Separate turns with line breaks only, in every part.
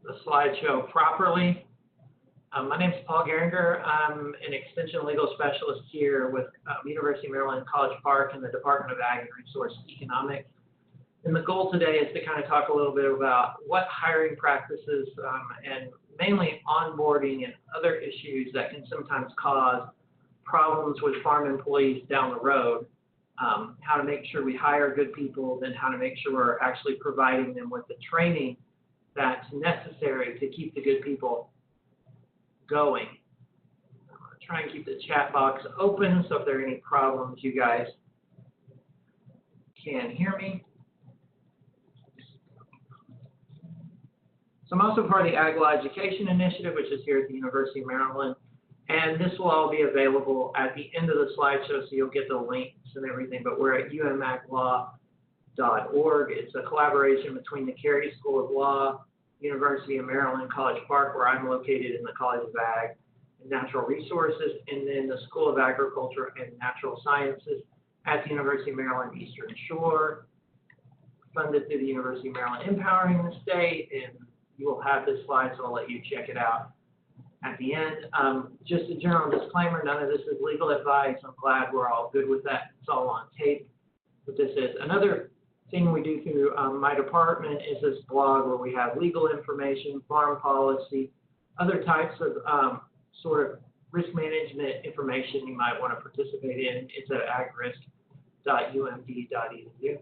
the slideshow properly. My name is Paul Geringer. I'm an extension legal specialist here with University of Maryland College Park in the Department of Ag and Resource Economics. And the goal today is to kind of talk a little bit about what hiring practices and mainly onboarding and other issues that can sometimes cause problems with farm employees down the road. How to make sure we hire good people, then how to make sure we're actually providing them with the training that's necessary to keep the good people going. I'm going to try and keep the chat box open, so if there are any problems, you guys can hear me. So I'm also part of the Ag Law Education Initiative, which is here at the University of Maryland. And this will all be available at the end of the slideshow, so you'll get the links and everything. But we're at umaglawlaw.org. It's a collaboration between the Carey School of Law, University of Maryland College Park, where I'm located in the College of Ag and Natural Resources, and then the School of Agriculture and Natural Sciences at the University of Maryland Eastern Shore, funded through the University of Maryland Empowering the State, and you will have this slide, so I'll let you check it out at the end. Just a general disclaimer, none of this is legal advice. I'm glad we're all good with that. It's all on tape. But this is another thing we do through my department is this blog where we have legal information, farm policy, other types of sort of risk management information you might want to participate in. It's at agrisk.umd.edu.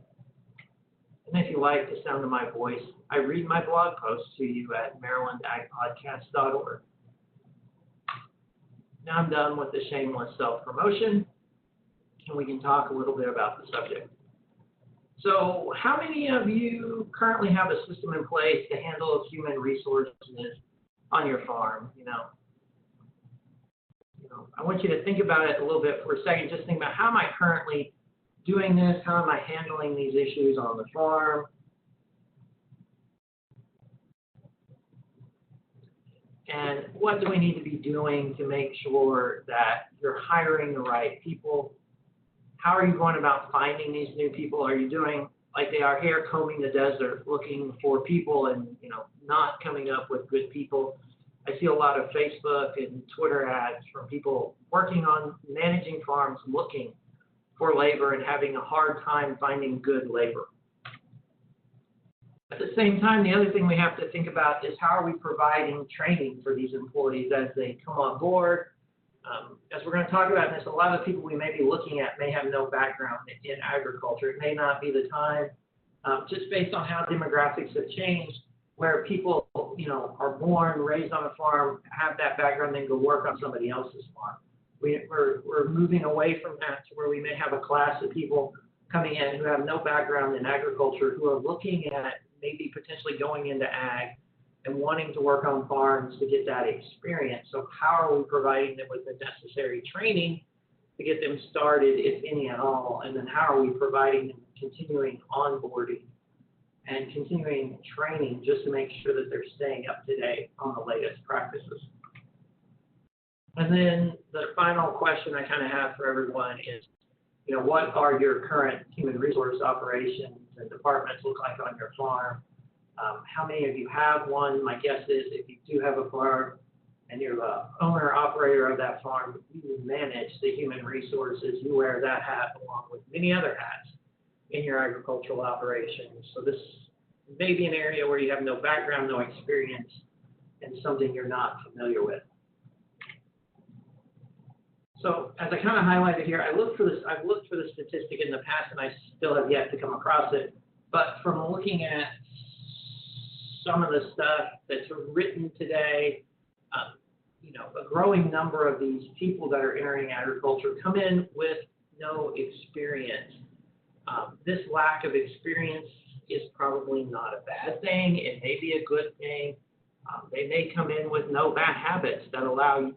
And if you like the sound of my voice, I read my blog posts to you at marylandagpodcast.org. Now I'm done with the shameless self-promotion, and we can talk a little bit about the subject. So how many of you currently have a system in place to handle human resources on your farm? You know, I want you to think about it a little bit for a second. Just think about, how am I currently doing this? How am I handling these issues on the farm? And what do we need to be doing to make sure that you're hiring the right people? How are you going about finding these new people? Are you doing like they are here, combing the desert, looking for people and, not coming up with good people? I see a lot of Facebook and Twitter ads from people working on managing farms, looking for labor and having a hard time finding good labor. At the same time, the other thing we have to think about is how are we providing training for these employees as they come on board. As we're going to talk about this, a lot of the people we may be looking at may have no background in agriculture. It may not be the time, just based on how demographics have changed, where people, are born, raised on a farm, have that background, then go work on somebody else's farm. We're moving away from that to where we may have a class of people coming in who have no background in agriculture, who are looking at maybe potentially going into ag and wanting to work on farms to get that experience. So how are we providing them with the necessary training to get them started, if any at all? And then how are we providing them continuing onboarding and continuing training just to make sure that they're staying up to date on the latest practices? And then the final question I kind of have for everyone is, what are your current human resource operations and departments look like on your farm? How many of you have one? My guess is if you do have a farm and you're the owner operator of that farm, you manage the human resources. You wear that hat along with many other hats in your agricultural operations. So this may be an area where you have no background, no experience, and something you're not familiar with. So as I kind of highlighted here, I've looked for the statistic in the past, and I still have yet to come across it. But from looking at some of the stuff that's written today, a growing number of these people that are entering agriculture come in with no experience. This lack of experience is probably not a bad thing. It may be a good thing. They may come in with no bad habits that allow you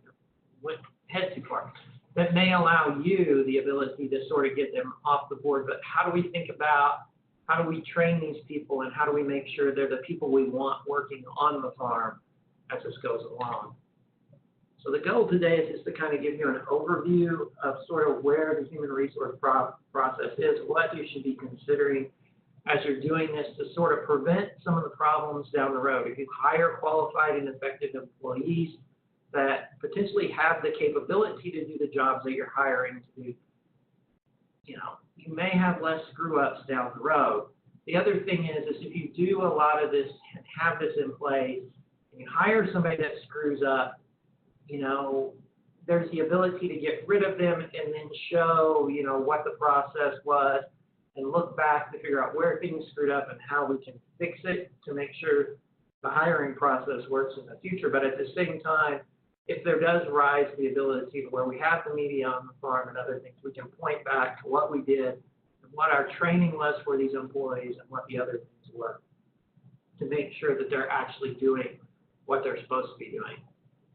that may allow you the ability to sort of get them off the board. But how do we think about, how do we train these people, and how do we make sure they're the people we want working on the farm as this goes along? So the goal today is just to kind of give you an overview of sort of where the human resource process is, what you should be considering as you're doing this to sort of prevent some of the problems down the road. If you hire qualified and effective employees that potentially have the capability to do the jobs that you're hiring to do, you may have less screw-ups down the road. The other thing is if you do a lot of this and have this in place, and you hire somebody that screws up, there's the ability to get rid of them and then show, what the process was and look back to figure out where things screwed up and how we can fix it to make sure the hiring process works in the future. But at the same time, if there does rise the ability to where we have the media on the farm and other things, we can point back to what we did and what our training was for these employees and what the other things were to make sure that they're actually doing what they're supposed to be doing.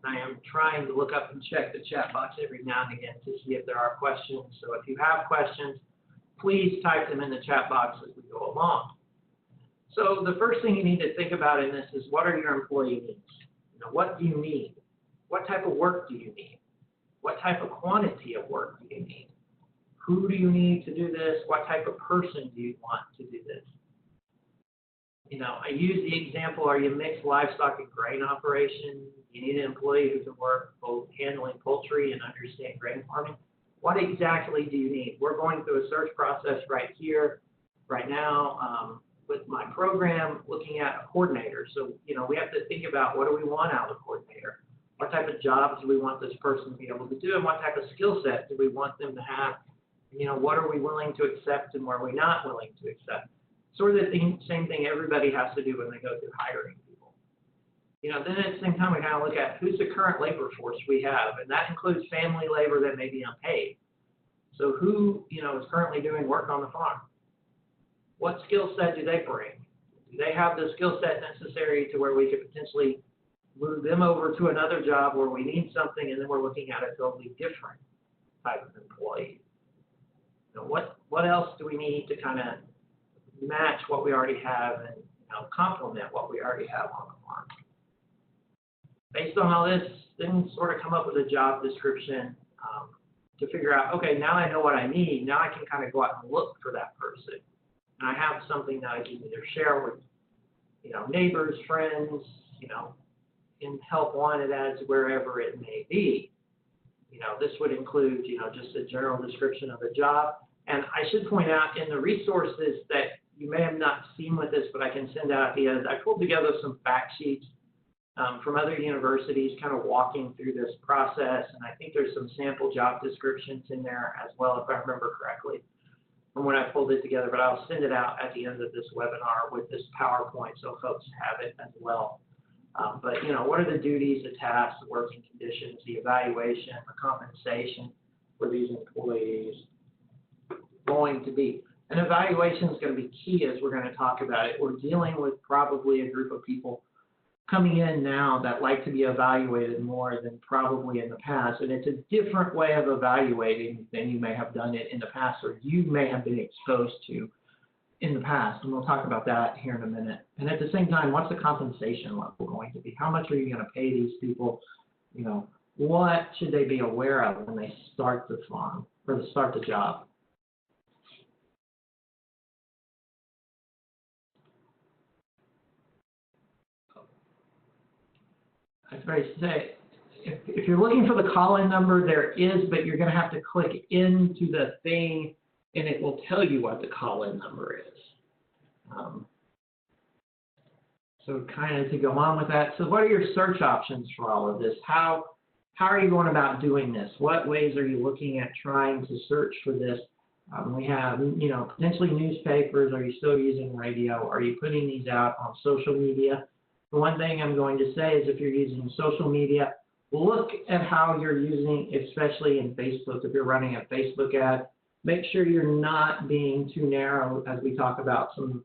I am trying to look up and check the chat box every now and again to see if there are questions. So if you have questions, please type them in the chat box as we go along. So the first thing you need to think about in this is, what are your employee needs? What do you need? What type of work do you need? What type of quantity of work do you need? Who do you need to do this? What type of person do you want to do this? I use the example, are you a mixed livestock and grain operation? You need an employee who can work both handling poultry and understand grain farming. What exactly do you need? We're going through a search process right here, right now, with my program, looking at a coordinator. So, we have to think about, what do we want out of a coordinator? What type of jobs do we want this person to be able to do, and what type of skill set do we want them to have? What are we willing to accept and what are we not willing to accept? Sort of the same thing everybody has to do when they go through hiring people. Then at the same time, we kind of look at who's the current labor force we have, and that includes family labor that may be unpaid. So who, is currently doing work on the farm? What skill set do they bring? Do they have the skill set necessary to where we could potentially move them over to another job where we need something, and then we're looking at a totally different type of employee? What else do we need to kind of match what we already have and complement what we already have on the farm? Based on all this, then sort of come up with a job description to figure out, okay, now I know what I need. Now I can kind of go out and look for that person. And I have something that I can either share with, neighbors, friends, in help wanted ads, wherever it may be. This would include, just a general description of the job. And I should point out, in the resources that you may have not seen with this, but I can send out ideas, I pulled together some fact sheets from other universities kind of walking through this process. And I think there's some sample job descriptions in there as well, if I remember correctly, from when I pulled it together. But I'll send it out at the end of this webinar with this PowerPoint so folks have it as well. But, what are the duties, the tasks, the working conditions, the evaluation, the compensation for these employees going to be? An evaluation is going to be key as we're going to talk about it. We're dealing with probably a group of people coming in now that like to be evaluated more than probably in the past. And it's a different way of evaluating than you may have done it in the past, or you may have been exposed to in the past, and we'll talk about that here in a minute. And at the same time, what's the compensation level going to be? How much are you going to pay these people? What should they be aware of when they start the farm or to start the job? I was going to say, if you're looking for the call-in number, there is, but you're going to have to click into the thing and it will tell you what the call-in number is. So kind of to go on with that, so what are your search options for all of this? How are you going about doing this? What ways are you looking at trying to search for this? We have, potentially newspapers. Are you still using radio? Are you putting these out on social media? The one thing I'm going to say is if you're using social media, look at how you're using, especially in Facebook. If you're running a Facebook ad, make sure you're not being too narrow as we talk about some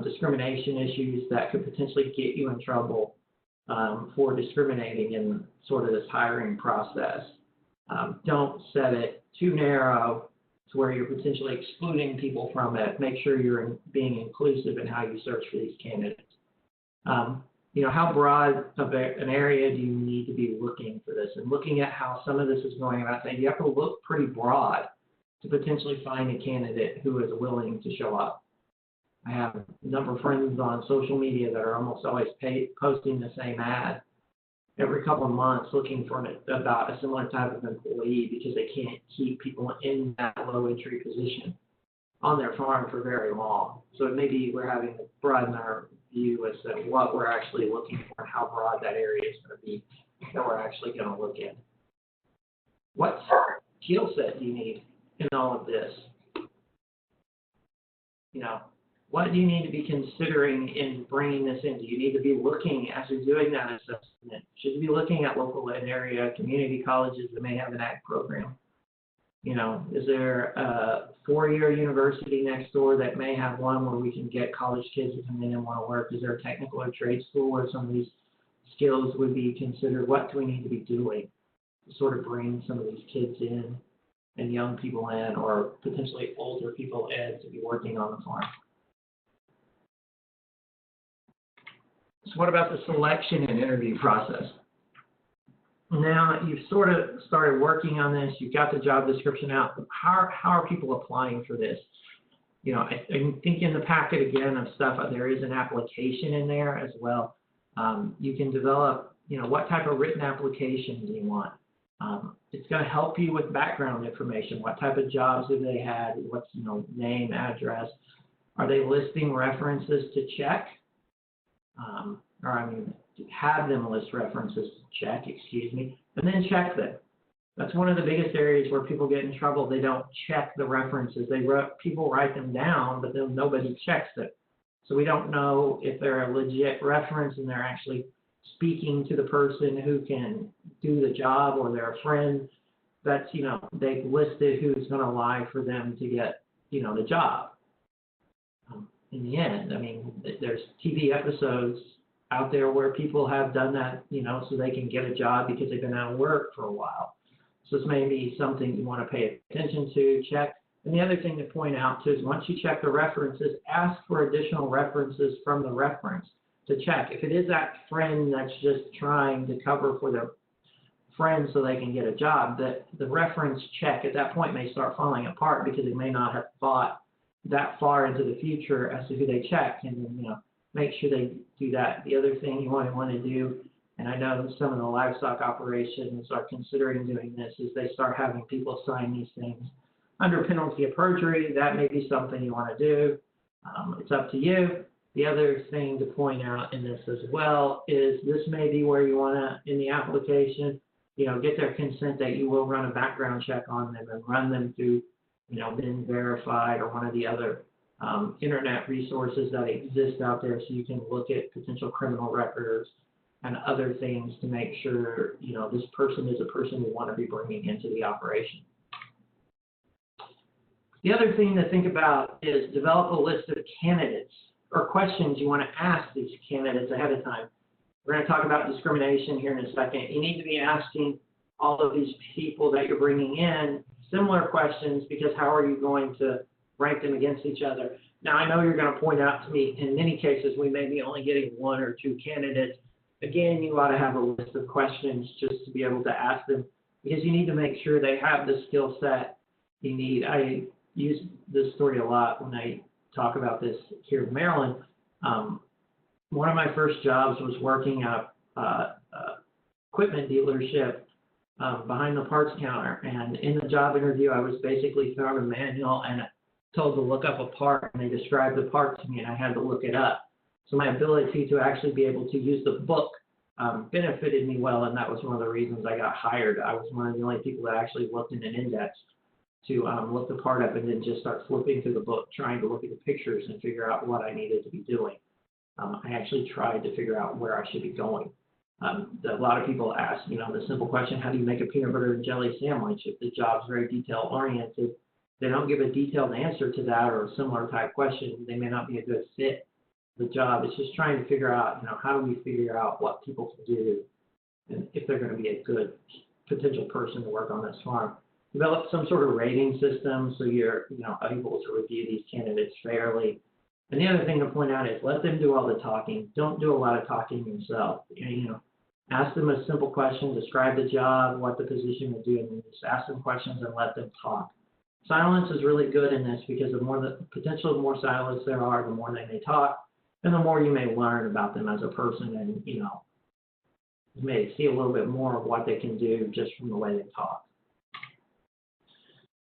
discrimination issues that could potentially get you in trouble for discriminating in sort of this hiring process. Don't set it too narrow to where you're potentially excluding people from it. Make sure you're being inclusive in how you search for these candidates. How broad of an area do you need to be looking for this? And looking at how some of this is going about, saying you have to look pretty broad to potentially find a candidate who is willing to show up. I have a number of friends on social media that are almost always posting the same ad every couple of months looking for about a similar type of employee because they can't keep people in that low entry position on their farm for very long. So maybe we're having to broaden our view as to what we're actually looking for and how broad that area is going to be that we're actually going to look at. What skill set do you need in all of this? You know, what do you need to be considering in bringing this in? Do you need to be looking, as you're doing that assessment, should you be looking at local and area community colleges that may have an ag program? You know, is there a four-year university next door that may have one where we can get college kids to come in and want to work? Is there a technical or trade school where some of these skills would be considered? What do we need to be doing to sort of bring some of these kids in and young people in, or potentially older people in, to be working on the farm? So what about the selection and interview process? Now you've sort of started working on this, you've got the job description out. How are people applying for this? You know, I think in the packet again of stuff, there is an application in there as well. You can develop, you know, what type of written application do you want? It's going to help you with background information. What type of jobs have they had? What's, you know, name, address? Are they listing references to check? Or I mean, have them list references to check, excuse me, and then check them. That's one of the biggest areas where people get in trouble. They don't check the references. People write them down, but then nobody checks them. So we don't know if they're a legit reference and they're actually speaking to the person who can do the job, or they're a friend that's, you know, they've listed who's going to lie for them to get, you know, the job. In the end, I mean, there's TV episodes out there where people have done that, you know, so they can get a job because they've been out of work for a while. So this may be something you want to pay attention to, check. And the other thing to point out too is once you check the references, ask for additional references from the reference to check. If it is that friend that's just trying to cover for their friend so they can get a job, that the reference check at that point may start falling apart because they may not have thought that far into the future as to who they check, and then, you know, make sure they do that. The other thing you want to do, and I know some of the livestock operations are considering doing this, is they start having people sign these things under penalty of perjury. That may be something you want to do. It's up to you. The other thing to point out in this as well is this may be where you want to, in the application, you know, get their consent that you will run a background check on them and run them through, you know, been verified or one of the other internet resources that exist out there, so you can look at potential criminal records and other things to make sure, you know, this person is a person we want to be bringing into the operation. The other thing to think about is develop a list of candidates or questions you want to ask these candidates ahead of time. We're going to talk about discrimination here in a second. You need to be asking all of these people that you're bringing in similar questions, because how are you going to rank them against each other? Now, I know you're going to point out to me, in many cases, we may be only getting one or two candidates. Again, you ought to have a list of questions just to be able to ask them, because you need to make sure they have the skill set you need. I use this story a lot when I talk about this here in Maryland. One of my first jobs was working at equipment dealership behind the parts counter, and in the job interview I was basically thrown a manual and told to look up a part, and they described the part to me and I had to look it up. So my ability to actually be able to use the book benefited me well, and that was one of the reasons I got hired. I was one of the only people that actually looked in an index to look the part up and then just start flipping through the book, trying to look at the pictures and figure out what I needed to be doing. I actually tried to figure out where I should be going. A lot of people ask, you know, the simple question, how do you make a peanut butter and jelly sandwich? If the job's very detail-oriented, they don't give a detailed answer to that or a similar type question, they may not be a good fit for the job. It's just trying to figure out, you know, how do we figure out what people can do and if they're going to be a good potential person to work on this farm. Develop some sort of rating system so you're, you know, able to review these candidates fairly. And the other thing to point out is let them do all the talking. Don't do a lot of talking yourself. You know, ask them a simple question, describe the job, what the position would do, and then just ask them questions and let them talk. Silence is really good in this because the more the potential, the more silence there are, the more they may talk, and the more you may learn about them as a person, and you may see a little bit more of what they can do just from the way they talk.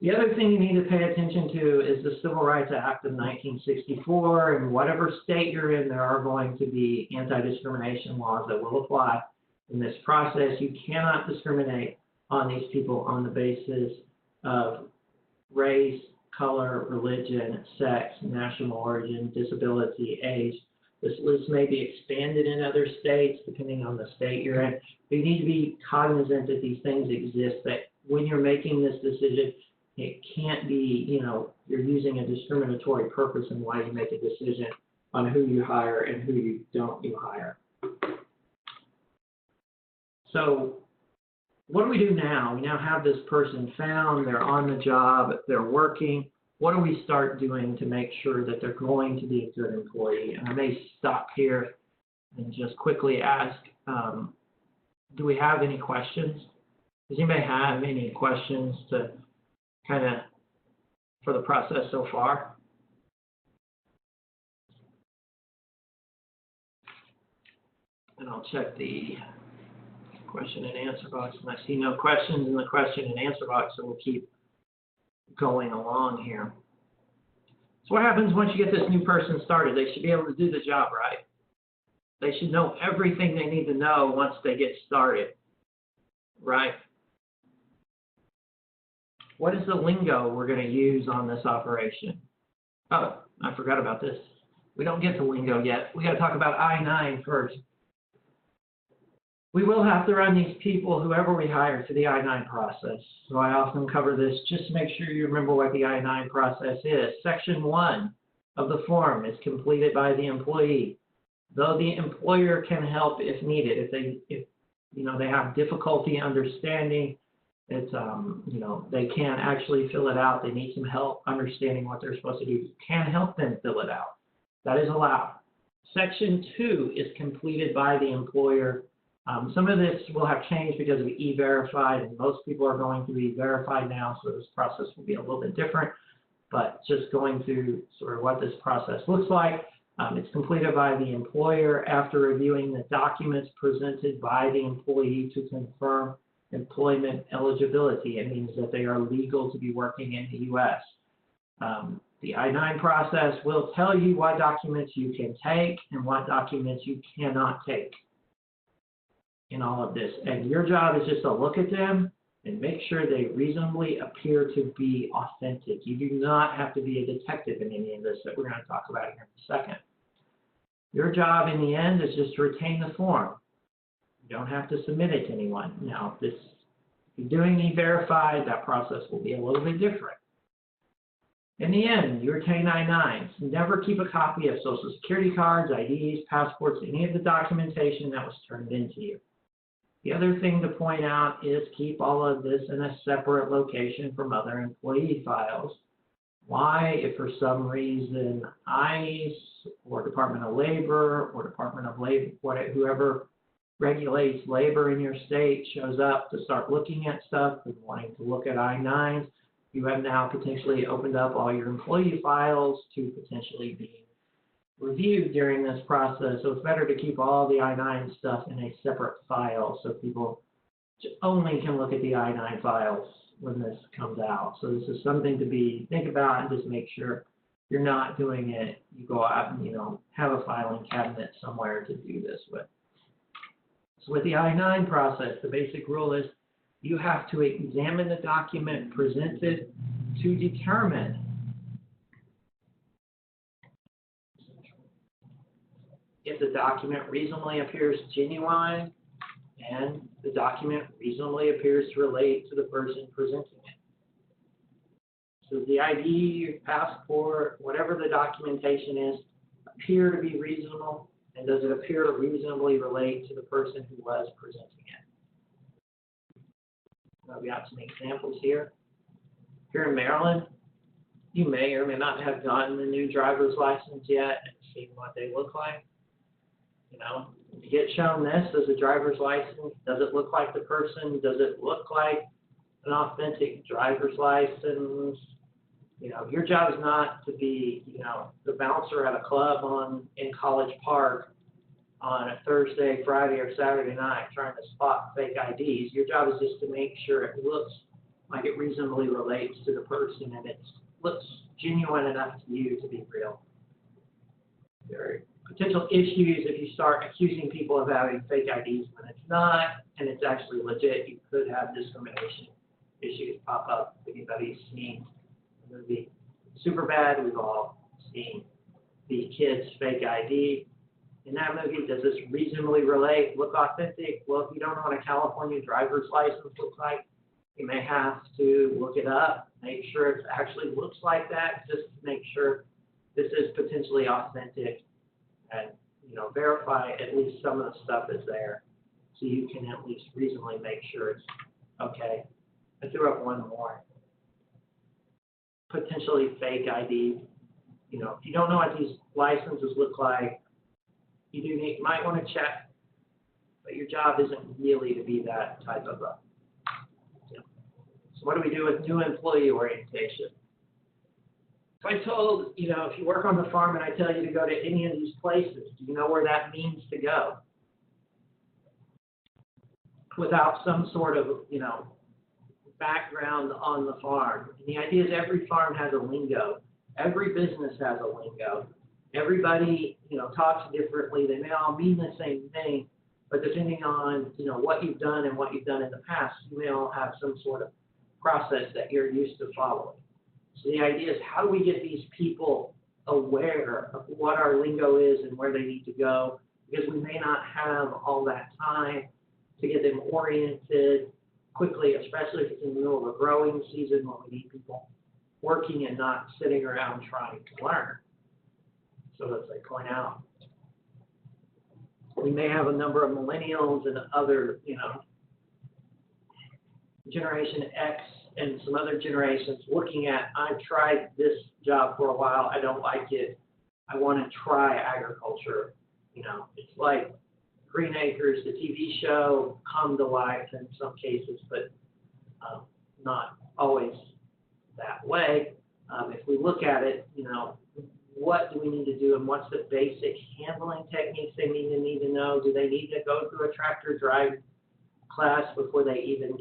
The other thing you need to pay attention to is the Civil Rights Act of 1964. In whatever state you're in, there are going to be anti-discrimination laws that will apply in this process. You cannot discriminate on these people on the basis of race, color, religion, sex, national origin, disability, age. This list may be expanded in other states depending on the state you're in. But you need to be cognizant that these things exist, that when you're making this decision, it can't be, you're using a discriminatory purpose in why you make a decision on who you hire and who you don't hire. So what do we do now? We now have this person found, they're on the job, they're working. What do we start doing to make sure that they're going to be a good employee? And I may stop here and just quickly ask, do we have any questions? Does anybody have any questions to for the process so far? And I'll check the question and answer box, and I see no questions in the question and answer box, so we'll keep going along here. So what happens once you get this new person started? They should be able to do the job right. They should know everything they need to know once they get started, right? What is the lingo we're going to use on this operation? Oh, I forgot about this. We don't get to lingo yet. We got to talk about I-9 first. We will have to run these people, whoever we hire, through the I-9 process. So I often cover this just to make sure you remember what the I-9 process is. Section 1 of the form is completed by the employee, though the employer can help if needed. If they have difficulty understanding, they can't actually fill it out. They need some help understanding what they're supposed to do. You can help them fill it out. That is allowed. Section 2 is completed by the employer. Some of this will have changed because of E-Verified, and most people are going through E-Verified now, so this process will be a little bit different. But just going through sort of what this process looks like, it's completed by the employer after reviewing the documents presented by the employee to confirm employment eligibility. It means that they are legal to be working in the U.S. The I-9 process will tell you what documents you can take and what documents you cannot take in all of this. And your job is just to look at them and make sure they reasonably appear to be authentic. You do not have to be a detective in any of this that we're going to talk about here in a second. Your job in the end is just to retain the form. You don't have to submit it to anyone. Now, if you're doing E-Verified, that process will be a little bit different. In the end, you retain I-9s. Never keep a copy of Social Security cards, IDs, passports, any of the documentation that was turned into you. The other thing to point out is keep all of this in a separate location from other employee files. Why? If for some reason ICE or Department of Labor or Department of Labor, whoever regulates labor in your state shows up to start looking at stuff and wanting to look at I-9s, you have now potentially opened up all your employee files to potentially be reviewed during this process. So it's better to keep all the I-9 stuff in a separate file so people only can look at the I-9 files when this comes out. So this is something to think about and just make sure you're not doing it. You go out and, have a filing cabinet somewhere to do this with. So with the I-9 process, the basic rule is you have to examine the document presented to determine if the document reasonably appears genuine and the document reasonably appears to relate to the person presenting it. So the ID, your passport, whatever the documentation is, appear to be reasonable, and does it appear to reasonably relate to the person who was presenting it? We got some examples here. Here in Maryland, you may or may not have gotten the new driver's license yet and seen what they look like. You get shown this as a driver's license. Does it look like the person? Does it look like an authentic driver's license? Your job is not to be, the bouncer at a club in College Park on a Thursday, Friday, or Saturday night trying to spot fake IDs. Your job is just to make sure it looks like it reasonably relates to the person and it looks genuine enough to you to be real. There are potential issues if you start accusing people of having fake IDs when it's not, and it's actually legit. You could have discrimination issues pop up. If anybody's seen the movie Superbad, we've all seen the kid's fake ID. In that movie, does this reasonably relate, look authentic? Well, if you don't know what a California driver's license looks like, you may have to look it up, make sure it actually looks like that, just to make sure this is potentially authentic, and verify at least some of the stuff is there, so you can at least reasonably make sure it's okay. I threw up one more. Potentially fake ID. If you don't know what these licenses look like, you might want to check, but your job isn't really to be that type of a. So what do we do with new employee orientation? So I told, if you work on the farm and I tell you to go to any of these places, do you know where that means to go? Without some sort of, background on the farm. And the idea is every farm has a lingo. Every business has a lingo. Everybody, talks differently. They may all mean the same thing, but depending on, what you've done and what you've done in the past, you may all have some sort of process that you're used to following. So the idea is, how do we get these people aware of what our lingo is and where they need to go? Because we may not have all that time to get them oriented quickly, especially if it's in the middle of a growing season when we need people working and not sitting around trying to learn. So as I point out, we may have a number of millennials and other, Generation X and some other generations looking at, I've tried this job for a while, I don't like it, I want to try agriculture. It's like Green Acres, the TV show, come to life in some cases, but not always that way. If we look at it, what do we need to do, and what's the basic handling techniques they need to know? Do they need to go through a tractor drive class before they even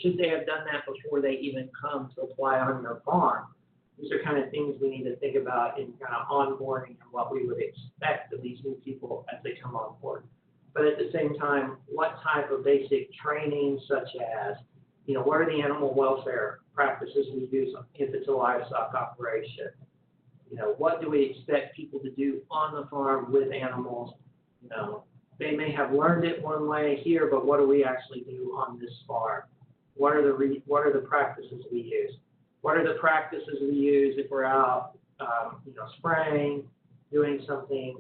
should they have done that before they even come to apply on your farm? These are kind of things we need to think about in kind of onboarding and what we would expect of these new people as they come on board. But at the same time, what type of basic training, such as, what are the animal welfare practices we use if it's a livestock operation? What do we expect people to do on the farm with animals? They may have learned it one way here, but what do we actually do on this farm? What are the practices we use? What are the practices we use if we're out, spraying, doing something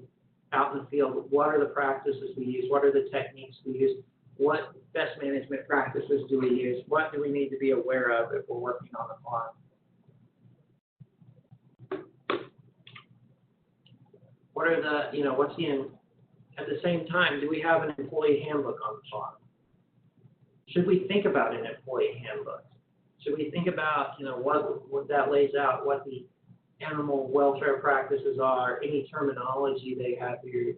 out in the field? What are the practices we use? What are the techniques we use? What best management practices do we use? What do we need to be aware of if we're working on the farm? What are the, at the same time, do we have an employee handbook on the farm? Should we think about an employee handbook? Should we think about, what that lays out, what the animal welfare practices are, any terminology they have here,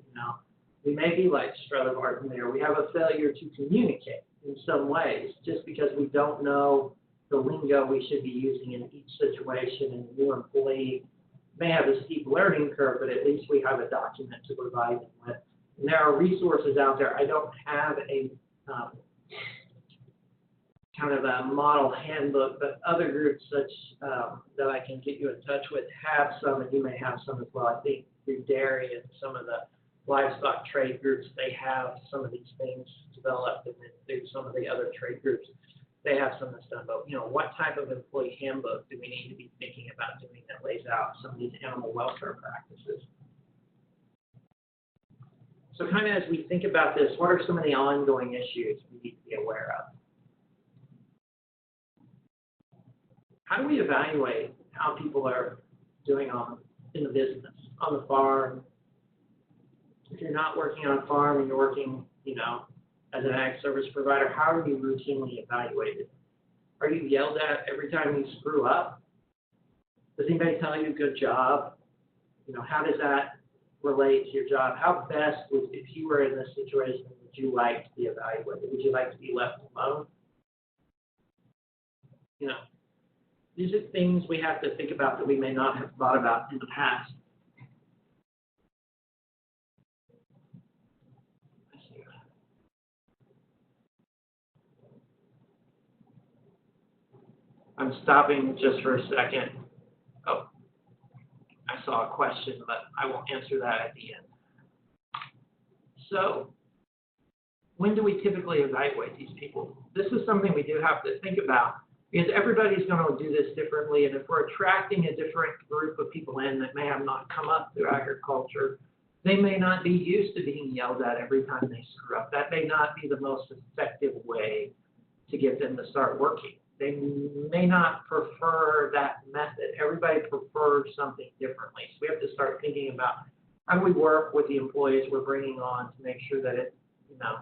We may be like Strutherbarton there. We have a failure to communicate in some ways just because we don't know the lingo we should be using in each situation, and the new employee may have a steep learning curve, but at least we have a document to provide them with. And there are resources out there. I don't have a kind of a model handbook, but other groups such that I can get you in touch with have some, and you may have some as well. I think through dairy and some of the livestock trade groups, they have some of these things developed, and then through some of the other trade groups, they have some of this done. But, what type of employee handbook do we need to be thinking about doing that lays out some of these animal welfare practices? So kind of as we think about this, what are some of the ongoing issues we need to be aware of? How do we evaluate how people are doing in the business, on the farm? If you're not working on a farm and you're working, as an ag service provider, how are you routinely evaluated? Are you yelled at every time you screw up? Does anybody tell you good job? You know, how does that relate to your job? How best would, if you were in this situation, would you like to be evaluated? Would you like to be left alone? You know, these are things we have to think about that we may not have thought about in the past. I'm stopping just for a second. Oh, I saw a question, but I will answer that at the end. So, when do we typically evaluate these people? This is something we do have to think about because everybody's going to do this differently, and if we're attracting a different group of people in that may have not come up through agriculture, they may not be used to being yelled at every time they screw up. That may not be the most effective way to get them to start working. They may not prefer that method. Everybody prefers something differently. So we have to start thinking about how do we work with the employees we're bringing on to make sure that it, you know,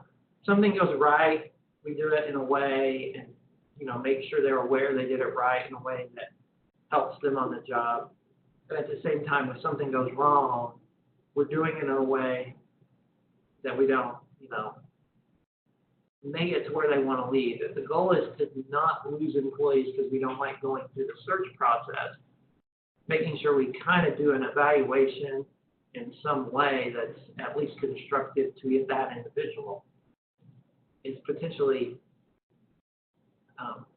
something goes right, we do it in a way and, you know, make sure they're aware they did it right in a way that helps them on the job. But at the same time, if something goes wrong, we're doing it in a way that we don't, you know, make it to where they want to leave. If the goal is to not lose employees because we don't like going through the search process, making sure we kind of do an evaluation in some way that's at least constructive to that individual is potentially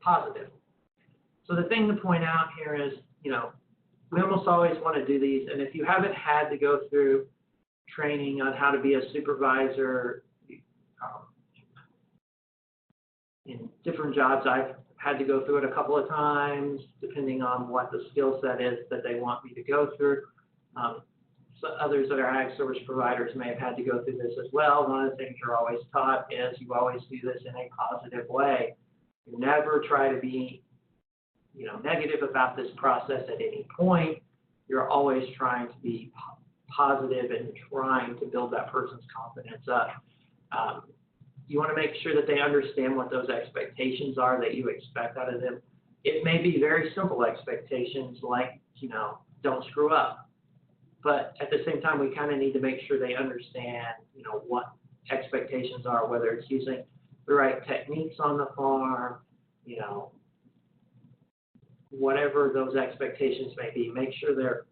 positive. So the thing to point out here is, you know, we almost always want to do these, and if you haven't had to go through training on how to be a supervisor, in different jobs, I've had to go through it a couple of times, depending on what the skill set is that they want me to go through. So others that are ag service providers may have had to go through this as well. One of the things you're always taught is you always do this in a positive way. You never try to be, you know, negative about this process at any point. You're always trying to be positive and trying to build that person's confidence up. You want to make sure that they understand what those expectations are that you expect out of them. It may be very simple expectations like, you know, don't screw up. But at the same time, we kind of need to make sure they understand, you know, what expectations are, whether it's using the right techniques on the farm, you know, whatever those expectations may be. Make sure they're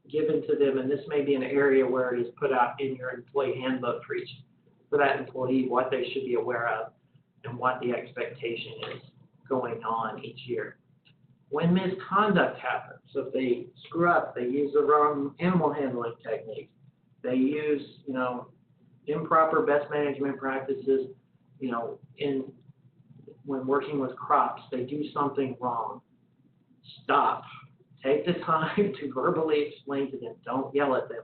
given to them, and this may be an area where it is put out in your employee handbook for that employee, what they should be aware of and what the expectation is going on each year. When misconduct happens, so if they screw up, they use the wrong animal handling technique, they use, you know, improper best management practices, you know, when working with crops, they do something wrong. Stop. Take the time to verbally explain to them. Don't yell at them.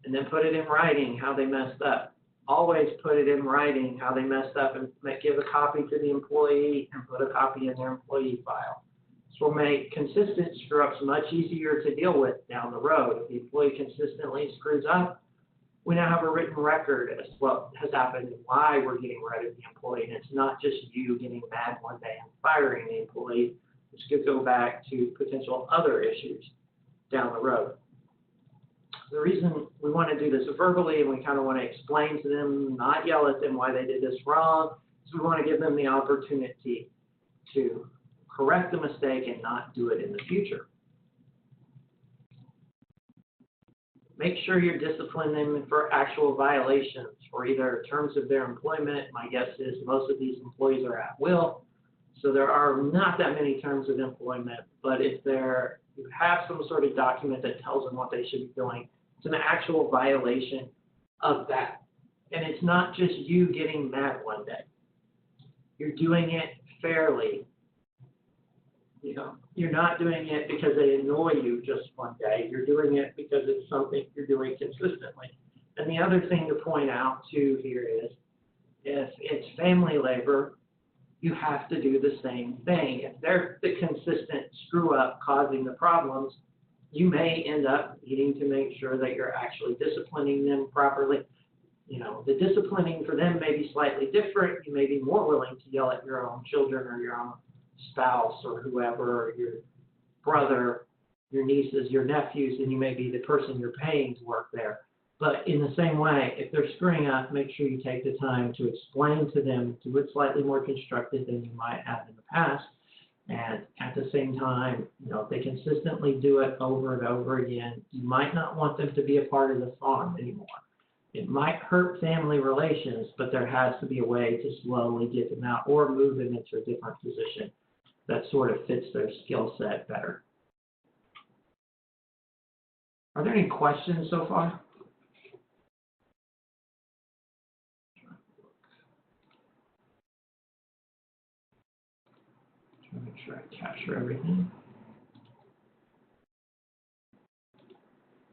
And then put it in writing how they messed up. Always put it in writing how they messed up and give a copy to the employee and put a copy in their employee file. This will make consistent screw-ups much easier to deal with down the road. If the employee consistently screws up, we now have a written record as to what has happened and why we're getting rid of the employee. And it's not just you getting mad one day and firing the employee. This could go back to potential other issues down the road. The reason we want to do this verbally and we kind of want to explain to them, not yell at them why they did this wrong, is we want to give them the opportunity to correct the mistake and not do it in the future. Make sure you're disciplining them for actual violations for either terms of their employment. My guess is most of these employees are at will, so there are not that many terms of employment, but if you have some sort of document that tells them what they should be doing, it's an actual violation of that. And it's not just you getting mad one day. You're doing it fairly. You know, you're not doing it because they annoy you just one day. You're doing it because it's something you're doing consistently. And the other thing to point out too here is, if it's family labor, you have to do the same thing. If they're the consistent screw up causing the problems, you may end up needing to make sure that you're actually disciplining them properly. You know, the disciplining for them may be slightly different. You may be more willing to yell at your own children or your own spouse or whoever, or your brother, your nieces, your nephews, and you may be the person you're paying to work there. But in the same way, if they're screwing up, make sure you take the time to explain to them, do it slightly more constructive than you might have in the past. And at the same time, if they consistently do it over and over again, you might not want them to be a part of the farm anymore. It might hurt family relations, but there has to be a way to slowly get them out or move them into a different position that sort of fits their skill set better. Are there any questions so far? Trying to make sure I capture everything.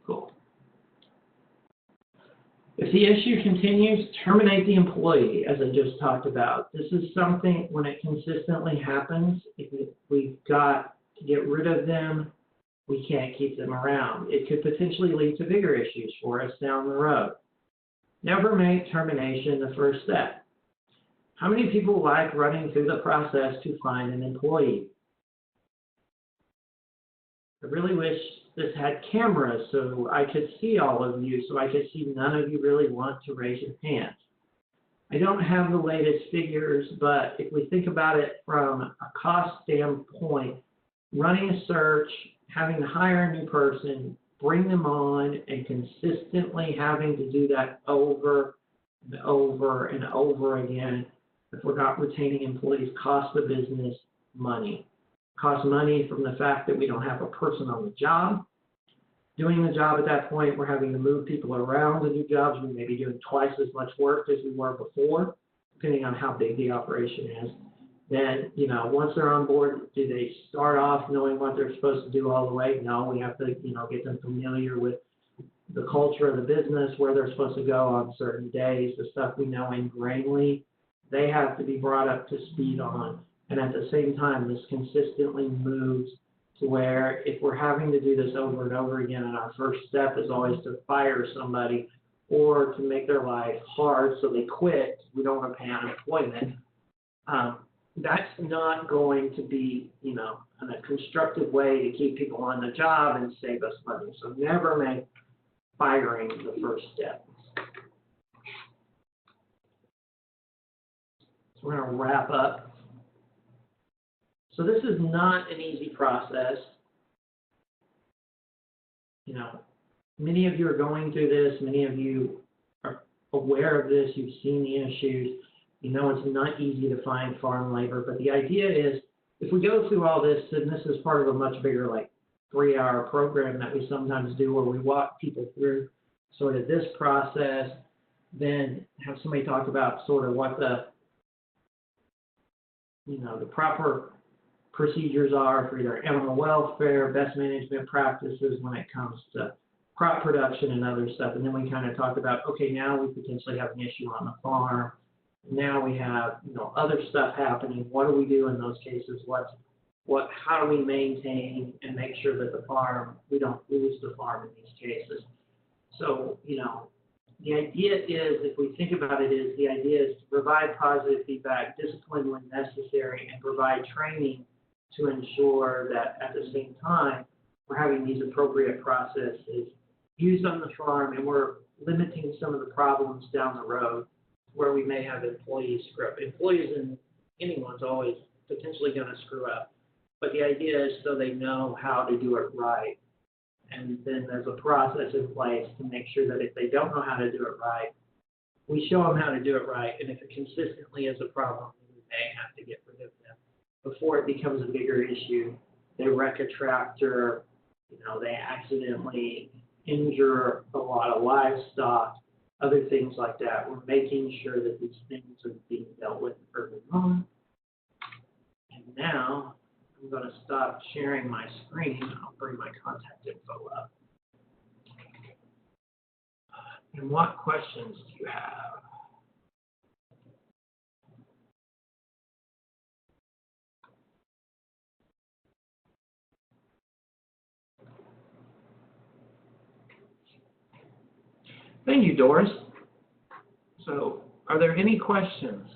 Cool. If the issue continues, terminate the employee, as I just talked about. This is something, when it consistently happens, if we've got to get rid of them, we can't keep them around. It could potentially lead to bigger issues for us down the road. Never make termination the first step. How many people like running through the process to find an employee? I really wish this had cameras so I could see all of you, so I could see none of you really want to raise your hands. I don't have the latest figures, but if we think about it from a cost standpoint, running a search, having to hire a new person, bring them on, and consistently having to do that over and over and over again, if we're not retaining employees, costs the business money. Costs money from the fact that we don't have a person on the job. Doing the job at that point, we're having to move people around to do jobs. We may be doing twice as much work as we were before, depending on how big the operation is. Then, once they're on board, do they start off knowing what they're supposed to do all the way? No, we have to, get them familiar with the culture of the business, where they're supposed to go on certain days, the stuff we know ingrainedly. They have to be brought up to speed on. And at the same time, this consistently moves to where if we're having to do this over and over again, and our first step is always to fire somebody or to make their life hard so they quit, we don't want to pay unemployment, that's not going to be, a constructive way to keep people on the job and save us money. So never make firing the first step. So we're going to wrap up. So this is not an easy process. Many of you are going through this. Many of you are aware of this. You've seen the issues. It's not easy to find farm labor. But the idea is, if we go through all this, and this is part of a much bigger, 3-hour program that we sometimes do, where we walk people through sort of this process, then have somebody talk about sort of what the proper procedures are for either animal welfare, best management practices when it comes to crop production and other stuff. And then we kind of talk about, okay, now we potentially have an issue on the farm. Now we have, other stuff happening. What do we do in those cases? How do we maintain and make sure that we don't lose the farm in these cases? So, the idea is, if we think about it, the idea is to provide positive feedback, discipline when necessary, and provide training to ensure that at the same time we're having these appropriate processes used on the farm, and we're limiting some of the problems down the road where we may have employees screw up. Employees and anyone's always potentially going to screw up, but the idea is so they know how to do it right. And then there's a process in place to make sure that if they don't know how to do it right, we show them how to do it right. And if it consistently is a problem, we may have to get rid of them before it becomes a bigger issue. They wreck a tractor, they accidentally injure a lot of livestock, other things like that. We're making sure that these things are being dealt with early on. And now I'm going to stop sharing my screen. I'll bring my contact info up. And what questions do you have? Thank you, Doris. So, are there any questions?